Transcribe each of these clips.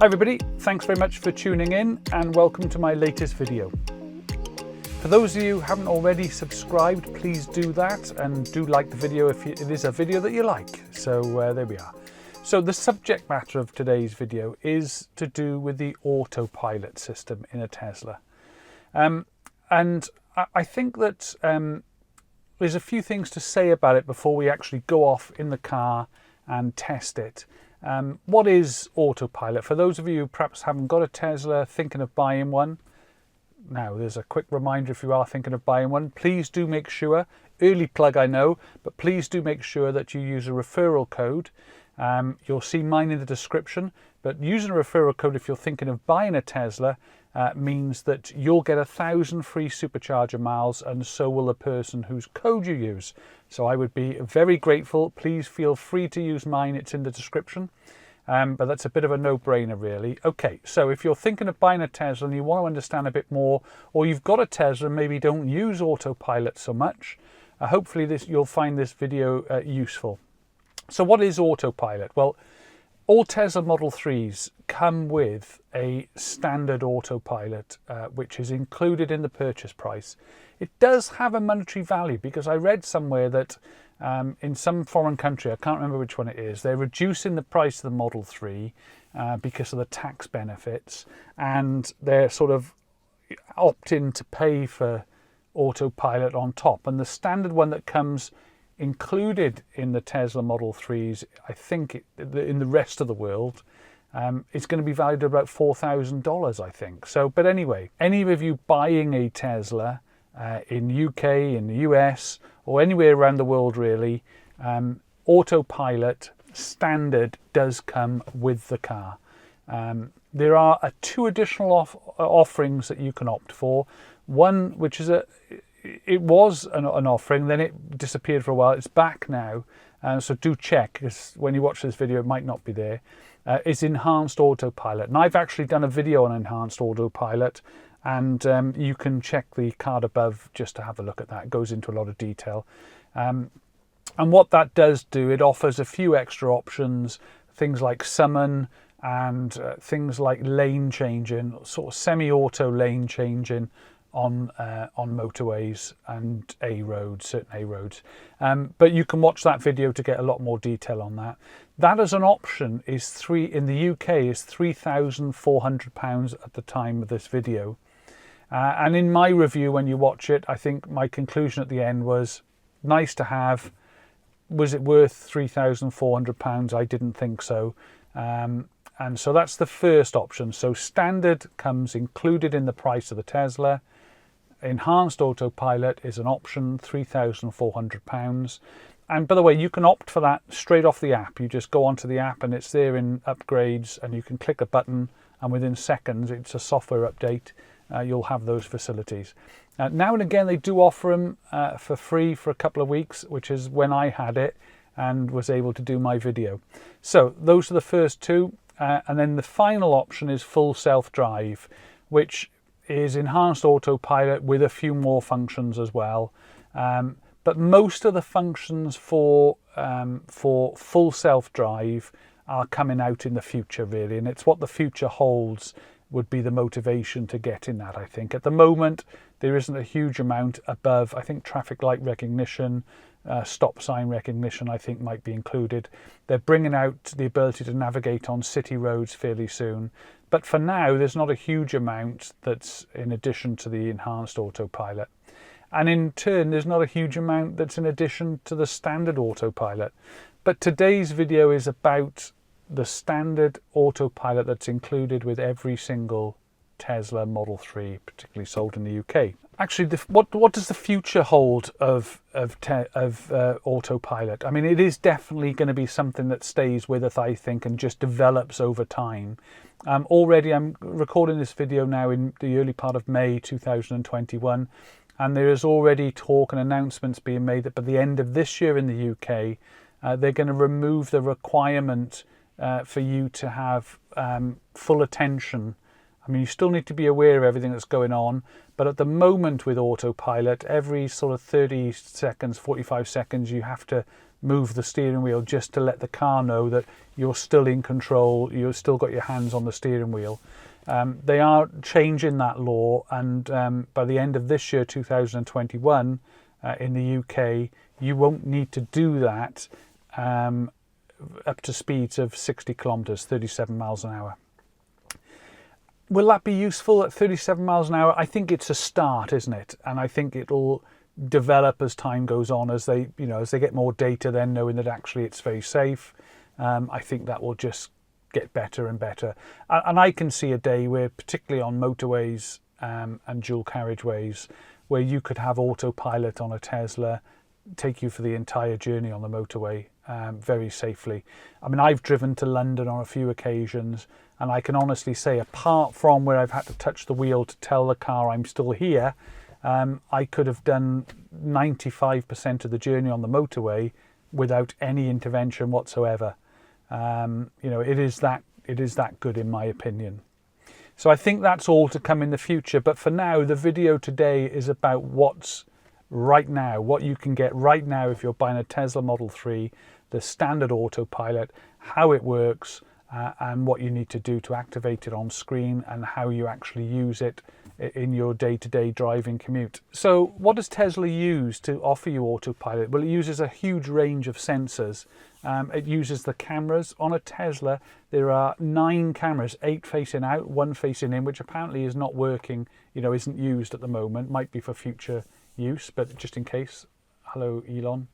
Hi everybody, thanks very much for tuning in and welcome to my latest video. For those of you who haven't already subscribed, please do that and do like the video if it is a video that you like. So there we are. So the subject matter of today's video is to do with the autopilot system in a Tesla. And I think that there's a few things to say about it before we actually go off in the car and test it. What is autopilot? For those of you who perhaps haven't got a Tesla, thinking of buying one, now there's a quick reminder, if you are thinking of buying one, please do make sure, early plug I know, but please do make sure that you use a referral code. You'll see mine in the description, but using a referral code if you're thinking of buying a Tesla means that you'll get 1,000 free Supercharger miles, and so will the person whose code you use. So I would be very grateful. Please feel free to use mine, it's in the description. But that's a bit of a no-brainer really. Okay, so if you're thinking of buying a Tesla and you want to understand a bit more, or you've got a Tesla and maybe don't use autopilot so much, hopefully you'll find this video useful. So what is autopilot? Well, all Tesla Model 3s come with a standard autopilot, which is included in the purchase price. It does have a monetary value because I read somewhere that in some foreign country, I can't remember which one it is, they're reducing the price of the Model 3 because of the tax benefits, and they're sort of opting to pay for autopilot on top. And the standard one that comes included in the Tesla Model 3s, I think in the rest of the world, it's going to be valued at about $4,000, I think. So, but anyway, any of you buying a Tesla in UK, in the US, or anywhere around the world really, autopilot standard does come with the car. There are two additional offerings that you can opt for. One, which is it was an offering, then it disappeared for a while. It's back now, so do check, because when you watch this video it might not be there. It's enhanced autopilot, and I've actually done a video on enhanced autopilot, and you can check the card above just to have a look at that. It goes into a lot of detail, and what that does do, it offers a few extra options, things like summon and things like lane changing, sort of semi-auto lane changing on motorways and certain A roads. But you can watch that video to get a lot more detail on that. That as an option is in the UK is £3,400 at the time of this video. And in my review, when you watch it, I think my conclusion at the end was nice to have. Was it worth £3,400? I didn't think so. And so that's the first option. So standard comes included in the price of the Tesla. Enhanced autopilot is an option, £3,400. And by the way, you can opt for that straight off the app. You just go onto the app and it's there in upgrades, and you can click a button and within seconds, it's a software update. You'll have those facilities. Now and again, they do offer them for free for a couple of weeks, which is when I had it and was able to do my video. So those are the first two. And then the final option is full self-drive, which is enhanced autopilot with a few more functions as well. But most of the functions for full self-drive are coming out in the future really, and it's what the future holds would be the motivation to get in that, I think. At the moment, there isn't a huge amount above. I think traffic light recognition, stop sign recognition, I think might be included. They're bringing out the ability to navigate on city roads fairly soon. But for now, there's not a huge amount that's in addition to the enhanced autopilot. And in turn, there's not a huge amount that's in addition to the standard autopilot. But today's video is about the standard autopilot that's included with every single Tesla Model 3, particularly sold in the UK. Actually, what does the future hold of autopilot? I mean, it is definitely going to be something that stays with us, I think, and just develops over time. Already, I'm recording this video now in the early part of May 2021, and there is already talk and announcements being made that by the end of this year in the UK, they're going to remove the requirement for you to have full attention. I mean, you still need to be aware of everything that's going on, but at the moment with autopilot, every sort of 30 seconds, 45 seconds, you have to move the steering wheel just to let the car know that you're still in control, you've still got your hands on the steering wheel. They are changing that law, and by the end of this year, 2021, in the UK, you won't need to do that up to speeds of 60 kilometres, 37 miles an hour. Will that be useful at 37 miles an hour? I think it's a start, isn't it? And I think it'll develop as time goes on, as they get more data, then knowing that actually it's very safe. I think that will just get better and better. And I can see a day where, particularly on motorways and dual carriageways, where you could have autopilot on a Tesla take you for the entire journey on the motorway very safely. I mean, I've driven to London on a few occasions, and I can honestly say, apart from where I've had to touch the wheel to tell the car I'm still here, I could have done 95% of the journey on the motorway without any intervention whatsoever. It is that good, in my opinion. So I think that's all to come in the future. But for now, the video today is about what's right now, what you can get right now if you're buying a Tesla Model 3, the standard autopilot, how it works, and what you need to do to activate it on screen, and how you actually use it in your day-to-day driving commute. So what does Tesla use to offer you autopilot? Well, it uses a huge range of sensors. It uses the cameras. On a Tesla, there are 9 cameras, 8 facing out, 1 facing in, which apparently is not working, isn't used at the moment. Might be for future use, but just in case. Hello, Elon.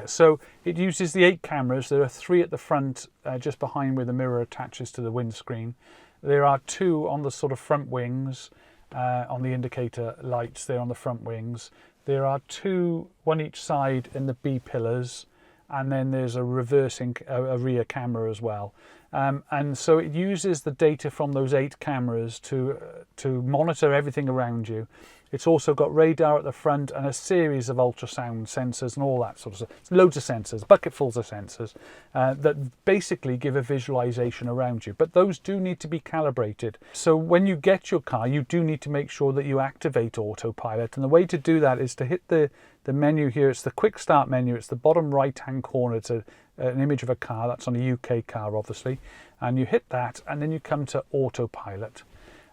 So it uses the 8 cameras. There are 3 at the front, just behind where the mirror attaches to the windscreen. There are 2 on the sort of front wings, on the indicator lights there on the front wings. There are 2, one each side in the B pillars, and then there's a rear camera as well. And so it uses the data from those 8 cameras to monitor everything around you. It's also got radar at the front and a series of ultrasound sensors and all that sort of stuff. It's loads of sensors, bucketfuls of sensors that basically give a visualization around you. But those do need to be calibrated. So when you get your car, you do need to make sure that you activate autopilot. And the way to do that is to hit the menu here. It's the quick start menu. It's the bottom right-hand corner. It's an image of a car. That's on a UK car, obviously. And you hit that, and then you come to autopilot.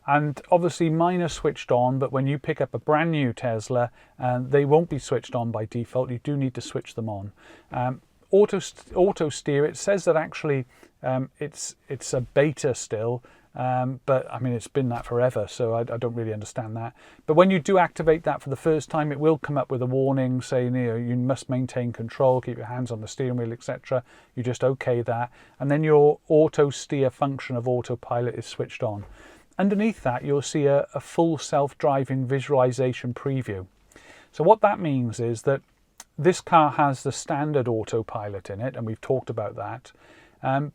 And obviously mine are switched on, but when you pick up a brand new Tesla, they won't be switched on by default. You do need to switch them on. Auto steer, it says that actually it's a beta still, but I mean, it's been that forever, so I don't really understand that. But when you do activate that for the first time, it will come up with a warning saying, you must maintain control, keep your hands on the steering wheel, etc. You just okay that, and then your auto steer function of autopilot is switched on. Underneath that, you'll see a full self-driving visualization preview. So what that means is that this car has the standard autopilot in it, and we've talked about that.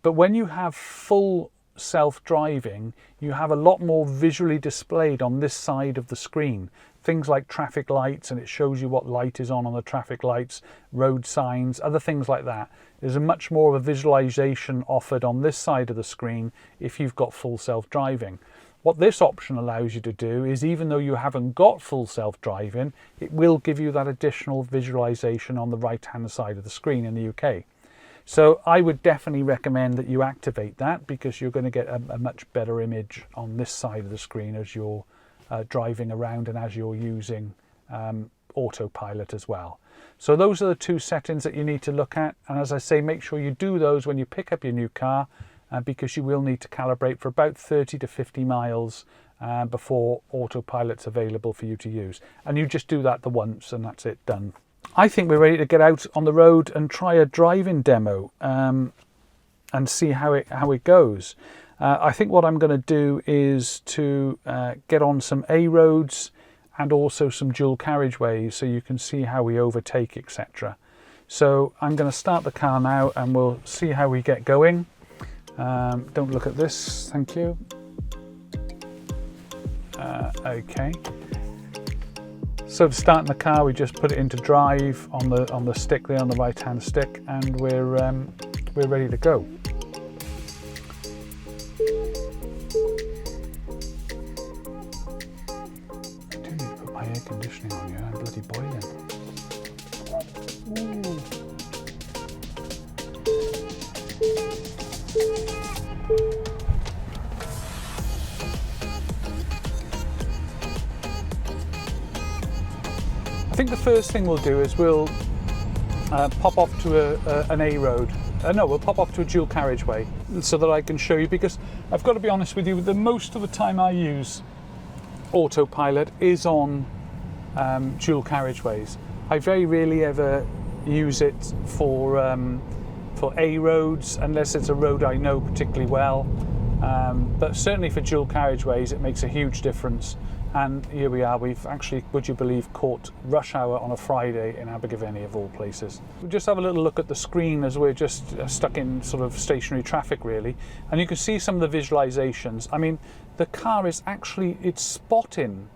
But when you have full self-driving, you have a lot more visually displayed on this side of the screen. Things like traffic lights, and it shows you what light is on the traffic lights, road signs, other things like that. There's a much more of a visualization offered on this side of the screen if you've got full self-driving. What this option allows you to do is, even though you haven't got full self-driving, it will give you that additional visualization on the right-hand side of the screen in the UK. So I would definitely recommend that you activate that, because you're going to get a much better image on this side of the screen as you're driving around and as you're using autopilot as well. So those are the 2 settings that you need to look at. And as I say, make sure you do those when you pick up your new car, because you will need to calibrate for about 30 to 50 miles before autopilot's available for you to use. And you just do that the once, and that's it, done. I think we're ready to get out on the road and try a driving demo and see how it goes. I think what I'm going to do is to get on some A roads and also some dual carriageways, so you can see how we overtake, etc. So I'm going to start the car now, and we'll see how we get going. Don't look at this, thank you. Okay. So to start in the car, we just put it into drive on the stick there, on the right-hand stick, and we're ready to go. I do need to put my air conditioning on here. I'm bloody boiling. I think the first thing we'll do is we'll pop off to an A road. No, we'll pop off to a dual carriageway so that I can show you, because I've got to be honest with you, the most of the time I use autopilot is on dual carriageways. I very rarely ever use it for A roads unless it's a road I know particularly well, but certainly for dual carriageways it makes a huge difference. And here we are, we've actually, would you believe, caught rush hour on a Friday in Abergavenny of all places. We'll just have a little look at the screen as we're just stuck in sort of stationary traffic really, and you can see some of the visualizations. I mean, the car is actually, it's spotting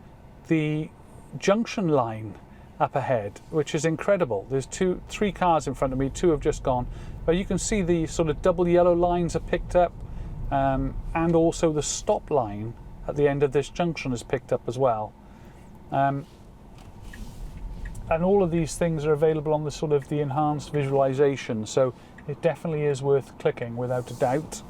the junction line up ahead, which is incredible. There's three cars in front of me, two have just gone, but you can see the sort of double yellow lines are picked up, and also the stop line at the end of this junction is picked up as well. And all of these things are available on the sort of the enhanced visualization, so it definitely is worth clicking without a doubt.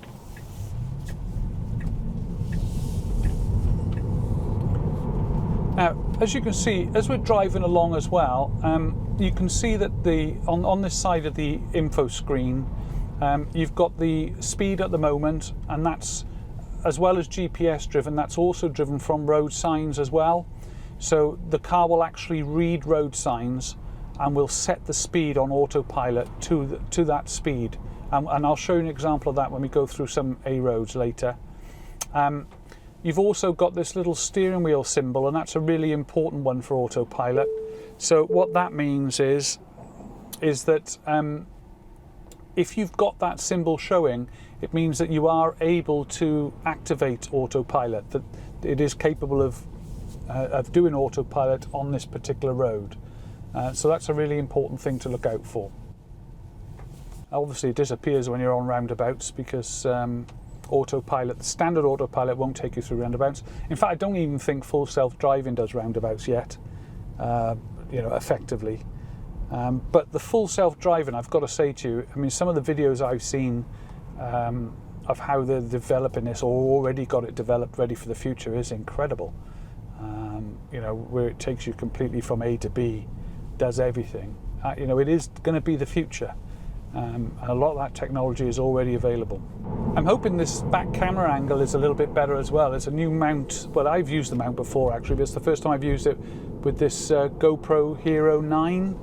Now, as you can see, as we're driving along as well, you can see that on this side of the info screen, you've got the speed at the moment, and that's, as well as GPS driven, that's also driven from road signs as well. So the car will actually read road signs and will set the speed on autopilot to that speed. And I'll show you an example of that when we go through some A roads later. You've also got this little steering wheel symbol, and that's a really important one for autopilot. So what that means is that if you've got that symbol showing, it means that you are able to activate autopilot, that it is capable of doing autopilot on this particular road. So that's a really important thing to look out for. Obviously it disappears when you're on roundabouts, because autopilot, the standard autopilot, won't take you through roundabouts. In fact, I don't even think full self-driving does roundabouts yet, effectively. But the full self-driving, I've got to say to you, I mean, some of the videos I've seen of how they're developing this, or already got it developed ready for the future, is incredible. Where it takes you completely from A to B, does everything. It is going to be the future. And a lot of that technology is already available. I'm hoping this back camera angle is a little bit better as well. It's a new mount. Well, I've used the mount before actually, but it's the first time I've used it with this GoPro Hero 9.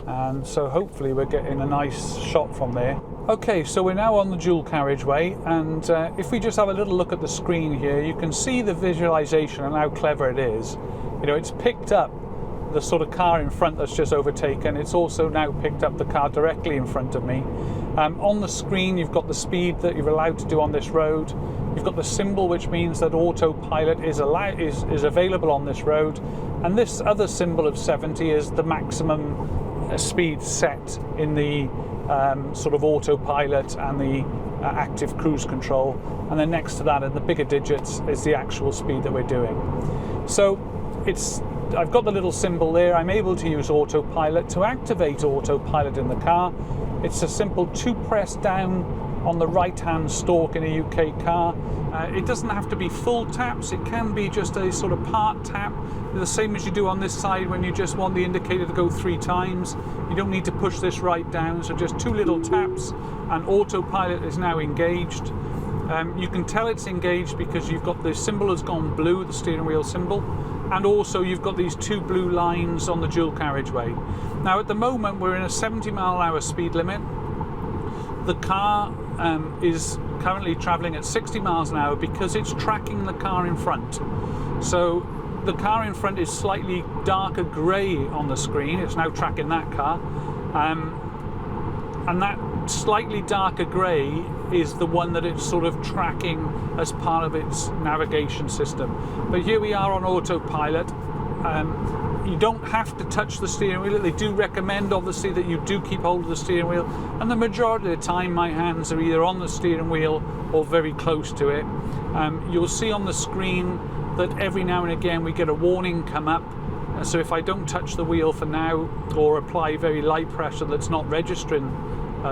And so hopefully we're getting a nice shot from there. Okay, so we're now on the dual carriageway, and if we just have a little look at the screen here, you can see the visualization and how clever it is. It's picked up the sort of car in front that's just overtaken. It's also now picked up the car directly in front of me. On the screen you've got the speed that you're allowed to do on this road. You've got the symbol, which means that autopilot is available on this road, and this other symbol of 70 is the maximum speed set in the sort of autopilot and the active cruise control, and then next to that in the bigger digits is the actual speed that we're doing. So I've got the little symbol there. I'm able to use autopilot. To activate autopilot in the car, it's a simple 2 press down on the right hand stalk in a UK car. It doesn't have to be full taps, it can be just a sort of part tap, the same as you do on this side when you just want the indicator to go 3 times. You don't need to push this right down, so just 2 little taps and autopilot is now engaged. You can tell it's engaged because you've got the symbol has gone blue, the steering wheel symbol, and also you've got these 2 blue lines on the dual carriageway. Now at the moment we're in a 70-mile-an-hour speed limit. The car is currently travelling at 60 miles an hour because it's tracking the car in front. So the car in front is slightly darker grey on the screen. It's now tracking that car, and that slightly darker grey is the one that it's sort of tracking as part of its navigation system. But here we are on autopilot. You don't have to touch the steering wheel. They do recommend obviously that you do keep hold of the steering wheel, and the majority of the time my hands are either on the steering wheel or very close to it. You'll see on the screen that every now and again we get a warning come up And so if I don't touch the wheel for now, or apply very light pressure that's not registering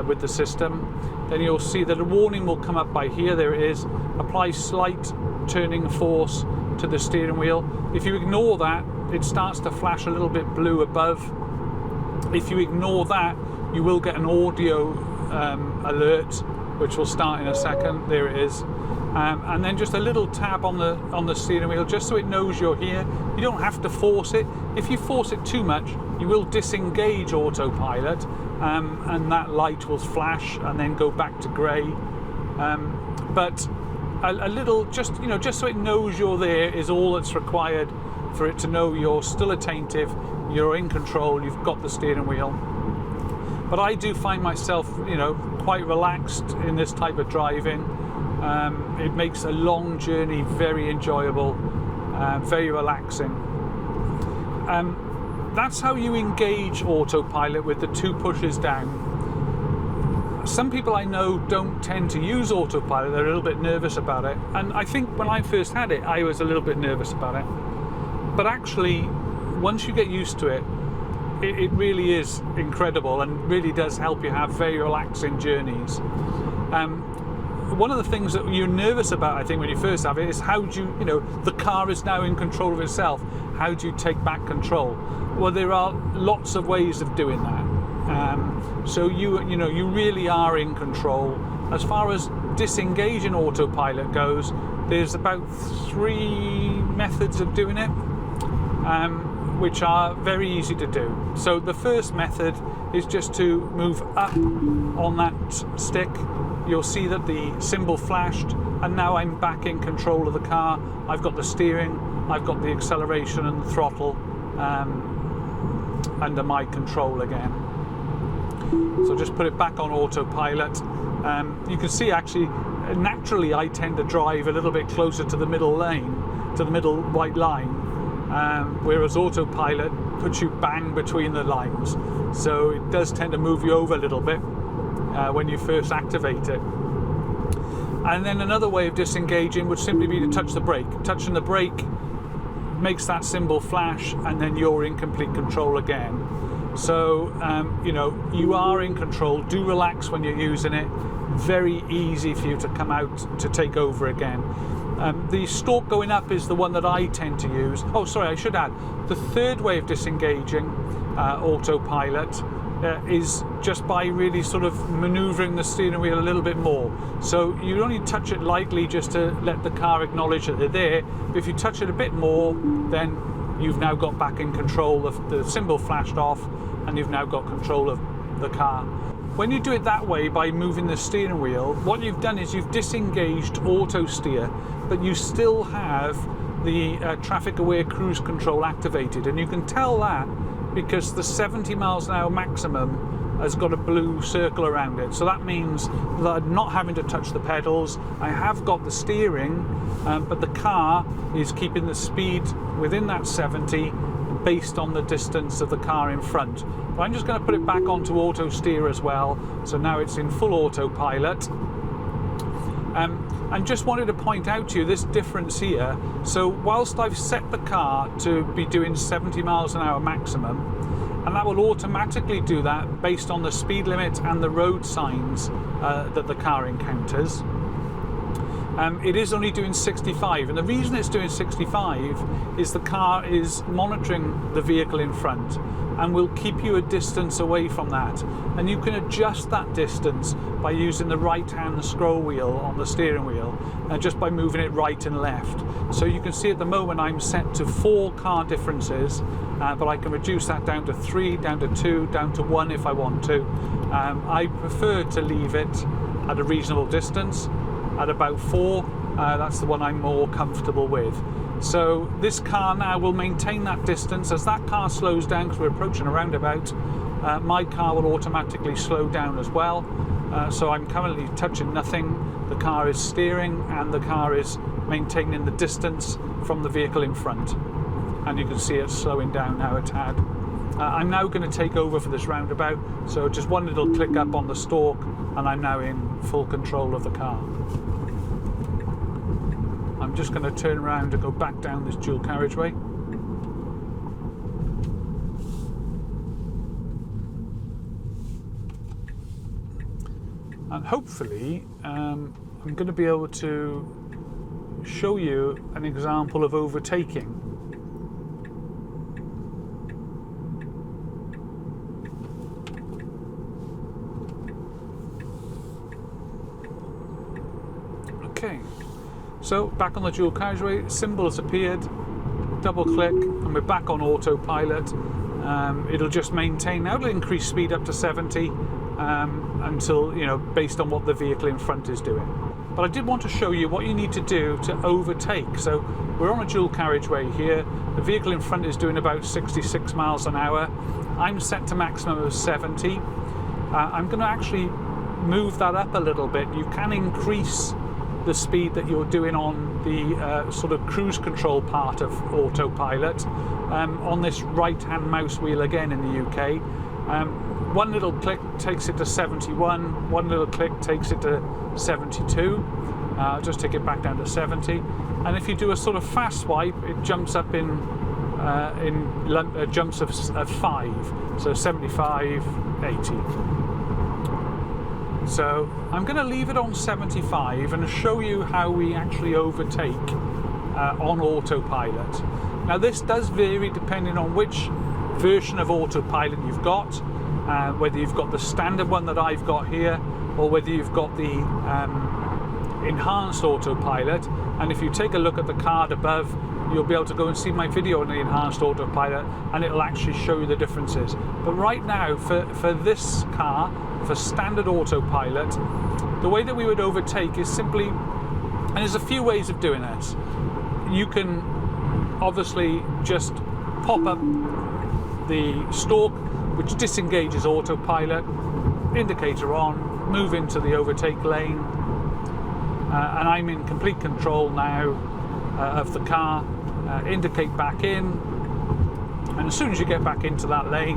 with the system, then you'll see that a warning will come up by here. There it is. Apply slight turning force to the steering wheel. If you ignore that, it starts to flash a little bit blue above. If you ignore that, you will get an audio alert, which will start in a second. There it is. And then just a little tab on the steering wheel, just so it knows you're here. You don't have to force it. If you force it too much, you will disengage autopilot, and that light will flash and then go back to grey. But a little, just so it knows you're there, is all that's required for it to know you're still attentive, you're in control, you've got the steering wheel. But I do find myself, quite relaxed in this type of driving. It makes a long journey very enjoyable, very relaxing. That's how you engage autopilot, with the 2 pushes down. Some people I know don't tend to use autopilot. They're a little bit nervous about it. And I think when I first had it, I was a little bit nervous about it. But actually, once you get used to it, it really is incredible and really does help you have very relaxing journeys. One of the things that you're nervous about, I think, when you first have it, is how do you, the car is now in control of itself. How do you take back control? Well, there are lots of ways of doing that. So you really are in control. As far as disengaging autopilot goes, there's about 3 methods of doing it, which are very easy to do. So the first method is just to move up on that stick. You'll see that the symbol flashed, and now I'm back in control of the car. I've got the steering, I've got the acceleration and the throttle under my control again. So just put it back on autopilot. You can see, actually, naturally I tend to drive a little bit closer to the middle lane, to the middle white line, whereas autopilot puts you bang between the lines. So it does tend to move you over a little bit when you first activate it. And then another way of disengaging would simply be to touch the brake. Touching the brake makes that symbol flash, and then you're in complete control again. So you are in control. Do relax when you're using it. Very easy for you to come out to take over again. The stalk going up is the one that I tend to use. Oh, sorry, I should add, the third way of disengaging autopilot is just by really sort of maneuvering the steering wheel a little bit more. So you only touch it lightly just to let the car acknowledge that they're there. But if you touch it a bit more, then you've now got back in control. The symbol flashed off, and you've now got control of the car. When you do it that way, by moving the steering wheel, what you've done is you've disengaged auto steer, but you still have the traffic aware cruise control activated. And you can tell that because the 70 miles an hour maximum has got a blue circle around it. So that means that I'm not having to touch the pedals. I have got the steering, but the car is keeping the speed within that 70 based on the distance of the car in front. But I'm just going to put it back onto auto steer as well. So now it's in full autopilot. And just wanted to point out to you this difference here. So whilst I've set the car to be doing 70 miles an hour maximum, and that will automatically do that based on the speed limit and the road signs that the car encounters, it is only doing 65. And the reason it's doing 65 is the car is monitoring the vehicle in front and will keep you a distance away from that. And you can adjust that distance by using the right hand scroll wheel on the steering wheel, and just by moving it right and left. So you can see at the moment I'm set to 4 car differences, but I can reduce that down to 3, down to 2, down to 1 if I want to. I prefer to leave it at a reasonable distance, at about 4. That's the one I'm more comfortable with. So this car now will maintain that distance. As that car slows down, because we're approaching a roundabout, my car will automatically slow down as well. So I'm currently touching nothing. The car is steering, and the car is maintaining the distance from the vehicle in front. And you can see it slowing down now a tad. I'm now going to take over for this roundabout. So just one little click up on the stalk, and I'm now in full control of the car. I'm just going to turn around and go back down this dual carriageway. and hopefully I'm going to be able to show you an example of overtaking. Okay, so back on the dual carriageway, symbol has appeared, double click and we're back on autopilot. It'll just maintain, now it'll increase speed up to 70 until, based on what the vehicle in front is doing. But I did want to show you what you need to do to overtake. So we're on a dual carriageway here, the vehicle in front is doing about 66 miles an hour. I'm set to maximum of 70. I'm going to actually move that up a little bit. You can increase the speed that you're doing on the sort of cruise control part of autopilot on this right hand mouse wheel again in the UK. One little click takes it to 71, one little click takes it to 72. I'll just take it back down to 70, and if you do a sort of fast swipe, it jumps up in jumps of 5, so 75, 80. So I'm going to leave it on 75 and show you how we actually overtake on autopilot. Now this does vary depending on which version of autopilot you've got, whether you've got the standard one that I've got here or whether you've got the enhanced autopilot. And if you take a look at the card above, you'll be able to go and see my video on the enhanced autopilot and it'll actually show you the differences. But right now for this car, for standard autopilot, the way that we would overtake is simply, and there's a few ways of doing this. You can obviously just pop up the stalk, which disengages autopilot, indicator on, move into the overtake lane, and I'm in complete control now of the car. Indicate back in, and as soon as you get back into that lane,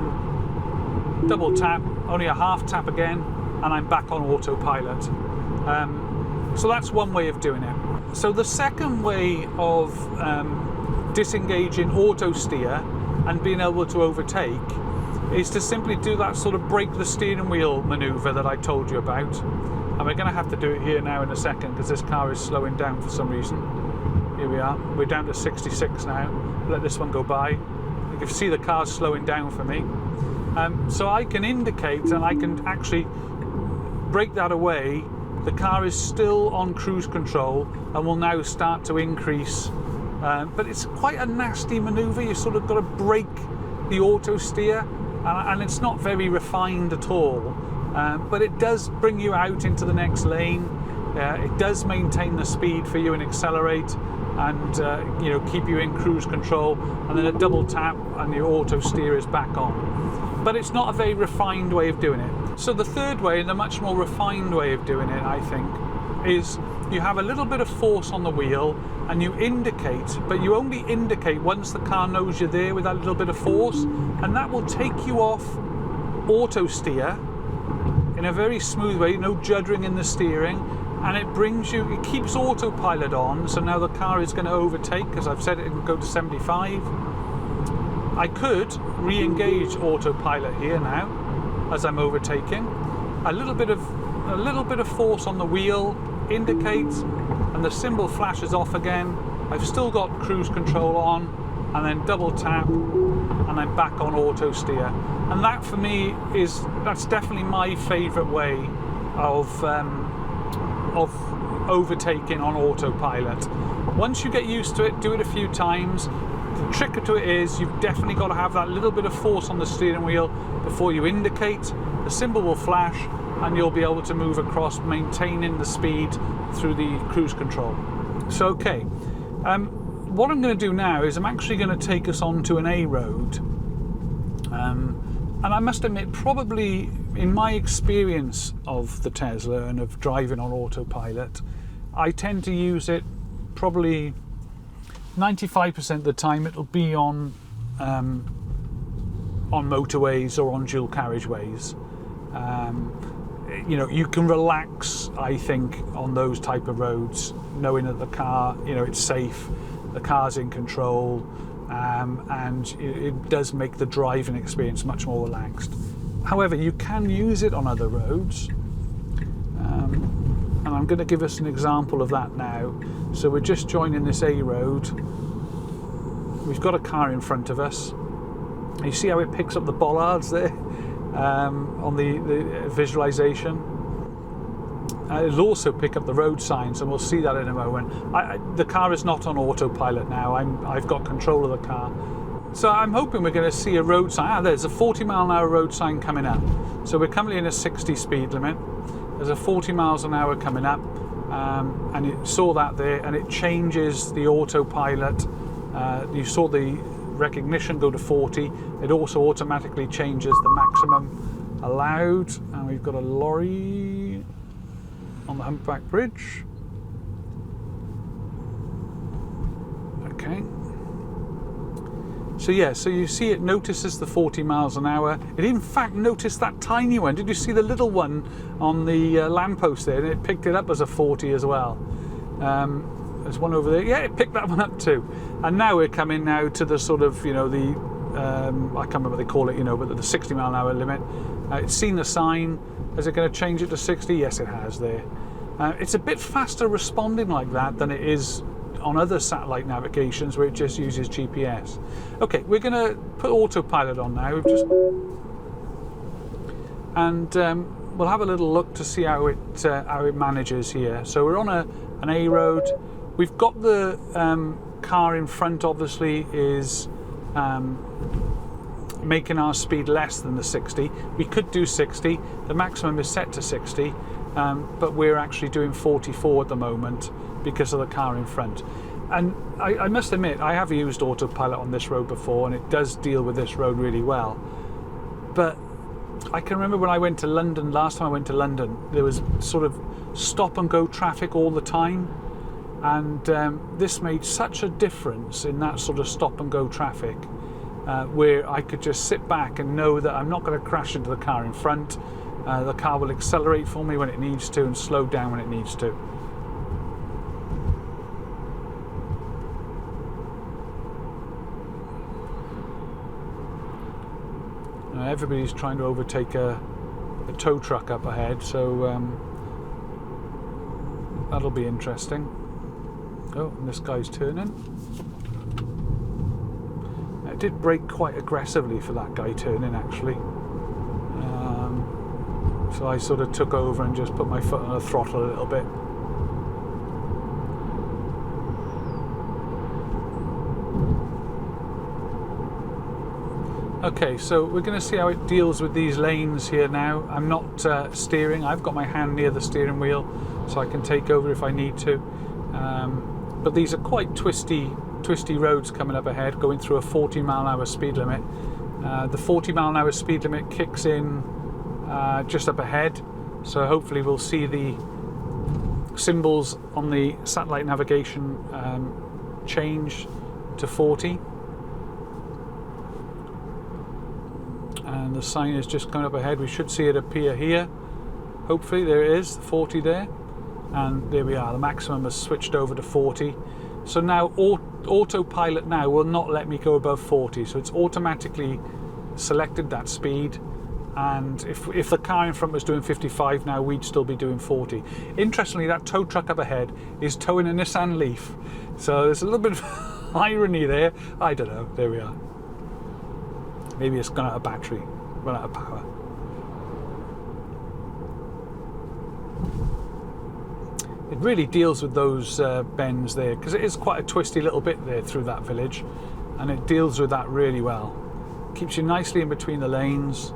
double tap, only a half tap again, and I'm back on autopilot. So that's one way of doing it. So the second way of disengaging auto steer and being able to overtake is to simply do that sort of break the steering wheel maneuver that I told you about. And we're going to have to do it here now in a second because this car is slowing down for some reason. Here we are, we're down to 66 now. Let this one go by. You can see the car's slowing down for me. So I can indicate and I can actually break that away. The car is still on cruise control and will now start to increase. But it's quite a nasty maneuver. You sort of got to break the auto steer and it's not very refined at all. But it does bring you out into the next lane. It does maintain the speed for you and accelerate and keep you in cruise control, and then a double tap and your auto steer is back on. But it's not a very refined way of doing it. So the third way, and the much more refined way of doing it, I think, is you have a little bit of force on the wheel and you indicate, but you only indicate once the car knows you're there with that little bit of force, and that will take you off auto steer in a very smooth way, no juddering in the steering, and it keeps autopilot on. So now the car is going to overtake, because I've said it can go to 75. I could re-engage autopilot here now as I'm overtaking. A little bit of force on the wheel, indicates, and the symbol flashes off again. I've still got cruise control on, and then double tap and I'm back on auto steer. And that for me that's definitely my favorite way of overtaking on autopilot. Once you get used to it, do it a few times. The trick to it is you've definitely got to have that little bit of force on the steering wheel before you indicate. The symbol will flash and you'll be able to move across, maintaining the speed through the cruise control. So okay, what I'm going to do now is I'm actually going to take us onto an A road, and I must admit, probably in my experience of the Tesla and of driving on autopilot, I tend to use it probably 95% of the time. It'll be on motorways or on dual carriageways. You can relax, I think, on those type of roads, knowing that the car, it's safe, the car's in control, and it does make the driving experience much more relaxed. However, you can use it on other roads. I'm going to give us an example of that now. So we're just joining this A road. We've got a car in front of us. You see how it picks up the bollards there on the visualization? It'll also pick up the road signs, and we'll see that in a moment. The car is not on autopilot now. I've got control of the car. So I'm hoping we're going to see a road sign. There's a 40 mile an hour road sign coming up. So we're currently in a 60 speed limit. There's a 40 miles an hour coming up, and you saw that there, and it changes the autopilot. You saw the recognition go to 40. It also automatically changes the maximum allowed, and we've got a lorry on the humpback bridge. Okay. So yeah, so you see it notices the 40 miles an hour. It in fact noticed that tiny one. Did you see the little one on the lamppost there? And it picked it up as a 40 as well. There's one over there. Yeah, it picked that one up too. And now we're coming now to the sort of, you know, the, I can't remember what they call it, you know, but the 60 mile an hour limit. It's seen the sign. Is it going to change it to 60? Yes, it has there. It's a bit faster responding like that than it is on other satellite navigations where it just uses GPS. Okay, we're going to put autopilot on now. We'll have a little look to see how it manages here. So we're on an A road. We've got the car in front, obviously, is making our speed less than the 60. We could do 60. The maximum is set to 60, but we're actually doing 44 at the moment because of the car in front. And I must admit, I have used autopilot on this road before, and it does deal with this road really well. But I can remember when I went to London, last time I went to London, there was sort of stop and go traffic all the time. And this made such a difference in that sort of stop and go traffic, where I could just sit back and know that I'm not going to crash into the car in front. The car will accelerate for me when it needs to and slow down when it needs to. Everybody's trying to overtake a tow truck up ahead, so that'll be interesting. Oh, and this guy's turning. It did brake quite aggressively for that guy turning, actually. So I sort of took over and just put my foot on the throttle a little bit. Okay, so we're going to see how it deals with these lanes here now. I'm not steering. I've got my hand near the steering wheel, so I can take over if I need to. But these are quite twisty roads coming up ahead, going through a 40 mile an hour speed limit. The 40 mile an hour speed limit kicks in just up ahead, so hopefully we'll see the symbols on the satellite navigation change to 40. And the sign is just coming up ahead. We should see it appear here. Hopefully, there it is, 40 there. And there we are, the maximum has switched over to 40. So now autopilot now will not let me go above 40. So it's automatically selected that speed. And if the car in front was doing 55 now, we'd still be doing 40. Interestingly, that tow truck up ahead is towing a Nissan Leaf. So there's a little bit of irony there. I don't know, there we are. Maybe it's gone out of battery, run out of power. It really deals with those bends there, because it is quite a twisty little bit there through that village, and it deals with that really well. Keeps you nicely in between the lanes.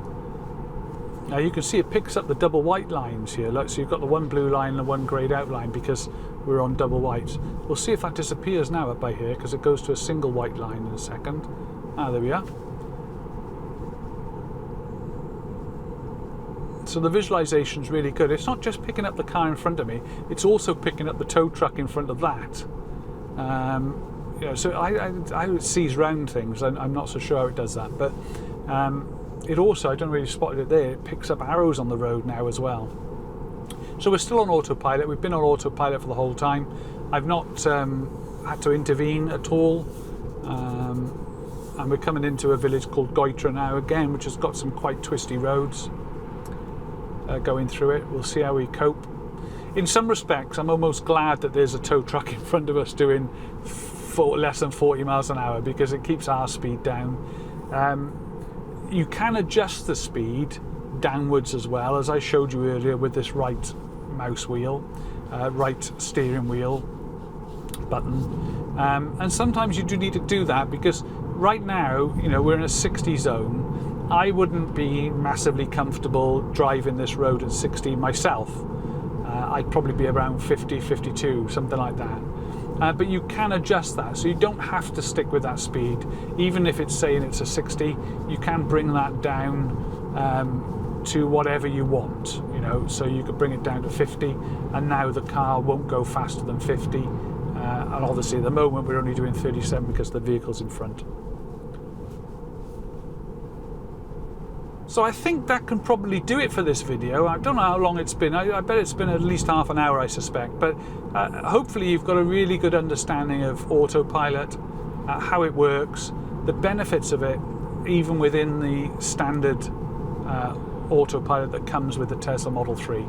Now you can see it picks up the double white lines here. Look, so you've got the one blue line and the one greyed out line because we're on double whites. We'll see if that disappears now up by here, because it goes to a single white line in a second. Ah, there we are. So the visualization is really good. It's not just picking up the car in front of me, it's also picking up the tow truck in front of that. You know, so it sees round things. I'm not so sure how it does that, but it also, I don't really spotted it there, it picks up arrows on the road now as well. So we're still on autopilot. We've been on autopilot for the whole time. I've not had to intervene at all. And we're coming into a village called Goitra now again, which has got some quite twisty roads. Going through it, we'll see how we cope. in some respects, I'm almost glad that there's a tow truck in front of us doing less than 40 miles an hour, because it keeps our speed down. You can adjust the speed downwards as well, as I showed you earlier with this right mouse wheel, right steering wheel button. And sometimes you do need to do that, because right now, you know, we're in a 60 zone. I wouldn't be massively comfortable driving this road at 60 myself. I'd probably be around 50, 52, something like that. But you can adjust that, so you don't have to stick with that speed. Even if it's saying it's a 60, you can bring that down to whatever you want, you know. So you could bring it down to 50, and now the car won't go faster than 50. And obviously at the moment we're only doing 37 because the vehicle's in front. So I think that can probably do it for this video. I don't know how long it's been. I bet it's been at least half an hour, I suspect. But hopefully you've got a really good understanding of Autopilot, how it works, the benefits of it, even within the standard Autopilot that comes with the Tesla Model 3.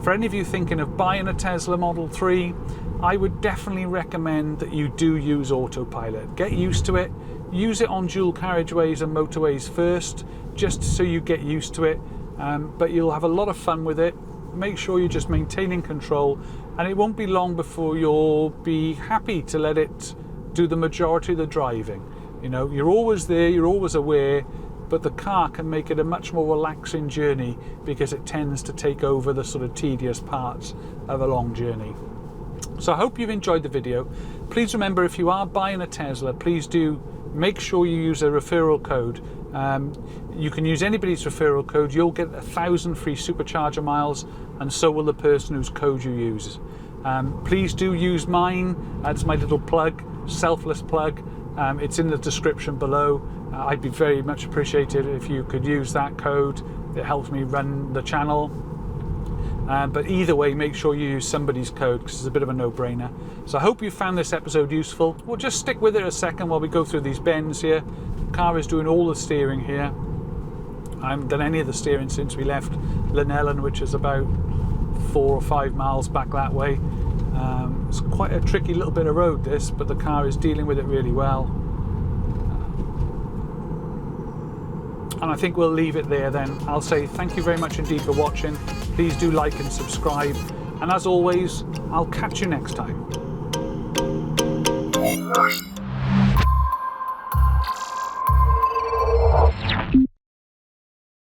For any of you thinking of buying a Tesla Model 3, I would definitely recommend that you do use Autopilot. Get used to it. Use it on dual carriageways and motorways first, just so you get used to it. But you'll have a lot of fun with it. Make sure you're just maintaining control, and it won't be long before you'll be happy to let it do the majority of the driving. You know, you're always there, you're always aware, but the car can make it a much more relaxing journey, because it tends to take over the sort of tedious parts of a long journey. So I hope you've enjoyed the video. Please remember, if you are buying a Tesla, please do make sure you use a referral code. You can use anybody's referral code. You'll get 1,000 free Supercharger miles, and so will the person whose code you use. Please do use mine. That's my little plug, selfless plug. It's in the description below. I'd be very much appreciated if you could use that code. It helps me run the channel. But either way, make sure you use somebody's code, because it's a bit of a no-brainer. So I hope you found this episode useful. We'll just stick with it a second while we go through these bends here. The car is doing all the steering here. I haven't done any of the steering since we left Llanellan, which is about 4 or 5 miles back that way. It's quite a tricky little bit of road, this, but the car is dealing with it really well. And I think we'll leave it there then. I'll say thank you very much indeed for watching. Please do like and subscribe. And as always, I'll catch you next time.